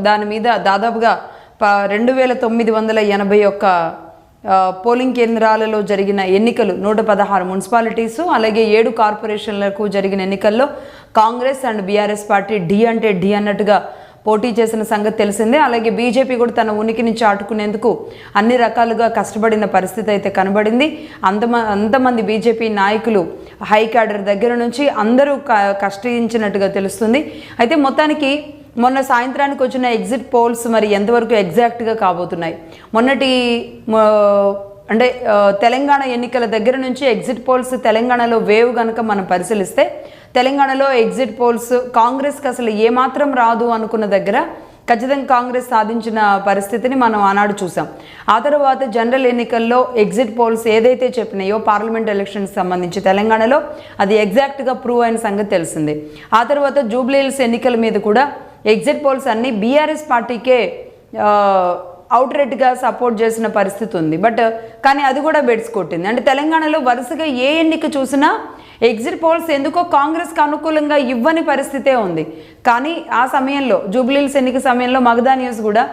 దాని మీద దాదాపుగా 2981 పోలింగ్ కేంద్రాలలో జరిగిన ఎన్నికలు 116 మున్సిపాలిటీసు అలాగే 7 కార్పొరేషన్లకు జరిగిన ఎన్నికల్లో కాంగ్రెస్ అండ్ బీఆర్ఎస్ పార్టీ డి అంటే డి అన్నట్టుగా పోటీ చేసిన సంగతి తెలిసిందే. అలాగే బీజేపీ కూడా తన ఉనికిని చాటుకునేందుకు అన్ని రకాలుగా కష్టపడిన పరిస్థితి అయితే కనబడింది. అంతమంది బీజేపీ నాయకులు హై క్యాడర్ దగ్గర నుంచి అందరూ కష్టించినట్టుగా తెలుస్తుంది. అయితే మొత్తానికి మొన్న సాయంత్రానికి వచ్చిన ఎగ్జిట్ పోల్స్ మరి ఎంతవరకు ఎగ్జాక్ట్గా కాబోతున్నాయి? మొన్నటి అంటే తెలంగాణ ఎన్నికల దగ్గర నుంచి ఎగ్జిట్ పోల్స్ తెలంగాణలో వేవ్ కనుక మనం పరిశీలిస్తే తెలంగాణలో ఎగ్జిట్ పోల్స్ కాంగ్రెస్కి అసలు ఏమాత్రం రాదు అనుకున్న దగ్గర ఖచ్చితంగా కాంగ్రెస్ సాధించిన పరిస్థితిని మనం ఆనాడు చూసాం. ఆ తర్వాత జనరల్ ఎన్నికల్లో ఎగ్జిట్ పోల్స్ ఏదైతే చెప్పినాయో పార్లమెంట్ ఎలక్షన్స్ సంబంధించి తెలంగాణలో అది ఎగ్జాక్ట్గా ప్రూవ్ అయిన సంగతి తెలిసింది. ఆ తర్వాత జూబ్లీ హిల్స్ ఎన్నికల మీద కూడా ఎగ్జిట్ పోల్స్ అన్నీ బీఆర్ఎస్ పార్టీకే అవుట్రేట్గా సపోర్ట్ చేసిన పరిస్థితి ఉంది. కానీ అది కూడా బెడ్స్ కొట్టింది. అంటే తెలంగాణలో వరుసగా ఏ ఎన్నిక చూసినా ఎగ్జిట్ పోల్స్ ఎందుకో కాంగ్రెస్కి అనుకూలంగా ఇవ్వని పరిస్థితే ఉంది. కానీ ఆ సమయంలో జూబ్లీ హిల్స్ ఎన్నిక సమయంలో మగధా న్యూస్ కూడా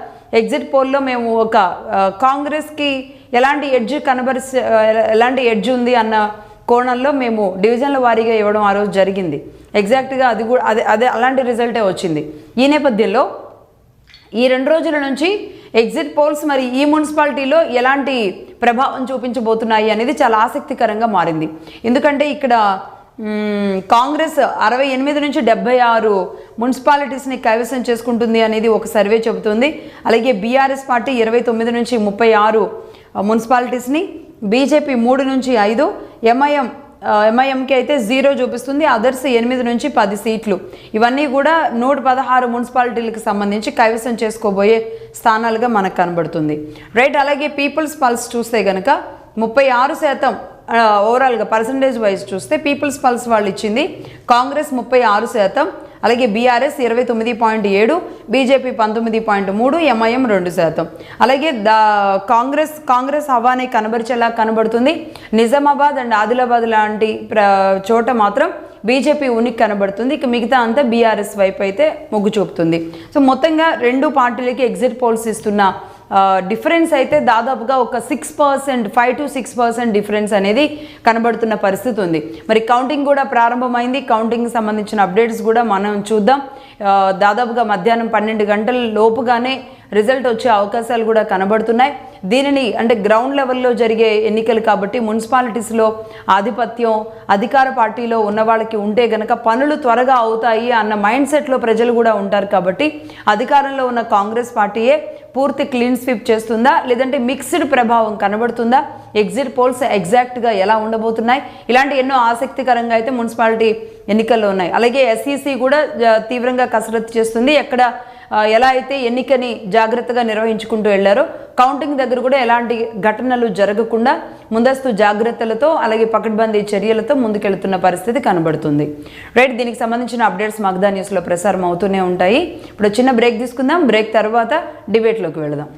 ఎగ్జిట్ పోల్లో మేము ఒక కాంగ్రెస్కి ఎలాంటి ఎడ్జ్ ఉంది అన్న కోణంలో మేము డివిజన్ల వారీగా ఇవ్వడం ఆ రోజు జరిగింది. ఎగ్జాక్ట్గా అది కూడా అదే అలాంటి రిజల్టే వచ్చింది. ఈ నేపథ్యంలో ఈ 2 రోజుల నుంచి ఎగ్జిట్ పోల్స్ మరి ఈ మున్సిపాలిటీలో ఎలాంటి ప్రభావం చూపించబోతున్నాయి అనేది చాలా ఆసక్తికరంగా మారింది. ఎందుకంటే ఇక్కడ కాంగ్రెస్ 68 నుంచి 76 మున్సిపాలిటీస్ని కైవసం చేసుకుంటుంది అనేది ఒక సర్వే చెబుతుంది. అలాగే బీఆర్ఎస్ పార్టీ 29 నుంచి 36 మున్సిపాలిటీస్ని, బీజేపీ 3 నుంచి 5, ఎంఐఎంకి అయితే 0 చూపిస్తుంది, అదర్స్ 8 నుంచి 10 సీట్లు. ఇవన్నీ కూడా 116 మున్సిపాలిటీలకు సంబంధించి కైవసం చేసుకోబోయే స్థానాలుగా మనకు కనబడుతుంది. రైట్. అలాగే పీపుల్స్ పల్స్ చూస్తే కనుక 36% ఓవరాల్గా పర్సంటేజ్ వైజ్ చూస్తే పీపుల్స్ పల్స్ వాళ్ళు ఇచ్చింది కాంగ్రెస్ 36%, అలాగే బీఆర్ఎస్ 29.7, బీజేపీ 19.3, ఎంఐఎం 2%. అలాగే కాంగ్రెస్ హవానే కనబరిచేలా కనబడుతుంది. నిజామాబాద్ అండ్ ఆదిలాబాద్ లాంటి చోట మాత్రం బీజేపీ ఉనికి కనబడుతుంది. ఇక మిగతా అంతా బీఆర్ఎస్ వైపు అయితే మొగ్గు చూపుతుంది. సో మొత్తంగా 2 పార్టీలకి ఎగ్జిట్ పోల్స్ ఇస్తున్న డిఫరెన్స్ అయితే దాదాపుగా ఒక 6%, 5 to 6% డిఫరెన్స్ అనేది కనబడుతున్న పరిస్థితి ఉంది. మరి కౌంటింగ్ కూడా ప్రారంభమైంది. కౌంటింగ్కి సంబంధించిన అప్డేట్స్ కూడా మనం చూద్దాం. దాదాపుగా మధ్యాహ్నం 12 గంటల లోపుగానే రిజల్ట్ వచ్చే అవకాశాలు కూడా కనబడుతున్నాయి. దీనిని అంటే గ్రౌండ్ లెవెల్లో జరిగే ఎన్నికలు కాబట్టి మున్సిపాలిటీస్లో ఆధిపత్యం అధికార పార్టీలో ఉన్న వాళ్ళకి ఉంటే గనక పనులు త్వరగా అవుతాయి అన్న మైండ్ సెట్లో ప్రజలు కూడా ఉంటారు. కాబట్టి అధికారంలో ఉన్న కాంగ్రెస్ పార్టీయే పూర్తి క్లీన్ స్వీప్ చేస్తుందా లేదంటే మిక్స్డ్ ప్రభావం కనబడుతుందా? ఎగ్జిట్ పోల్స్ ఎగ్జాక్ట్గా ఎలా ఉండబోతున్నాయి? ఇలాంటి ఎన్నో ఆసక్తికరంగా అయితే మున్సిపాలిటీ ఎన్నికల్లో ఉన్నాయి. అలాగే ఎస్ఈసి కూడా తీవ్రంగా కసరత్తు చేస్తుంది. ఎలా అయితే ఎన్నికని జాగ్రత్తగా నిర్వహించుకుంటూ వెళ్లారో కౌంటింగ్ దగ్గర కూడా ఎలాంటి ఘటనలు జరగకుండా ముందస్తు జాగ్రత్తలతో అలాగే పకడ్బందీ చర్యలతో ముందుకెళ్తున్న పరిస్థితి కనబడుతుంది. రైట్. దీనికి సంబంధించిన అప్డేట్స్ మగధా న్యూస్లో ప్రసారం అవుతూనే ఉంటాయి. ఇప్పుడు చిన్న బ్రేక్ తీసుకుందాం. బ్రేక్ తర్వాత డిబేట్లోకి వెళదాం.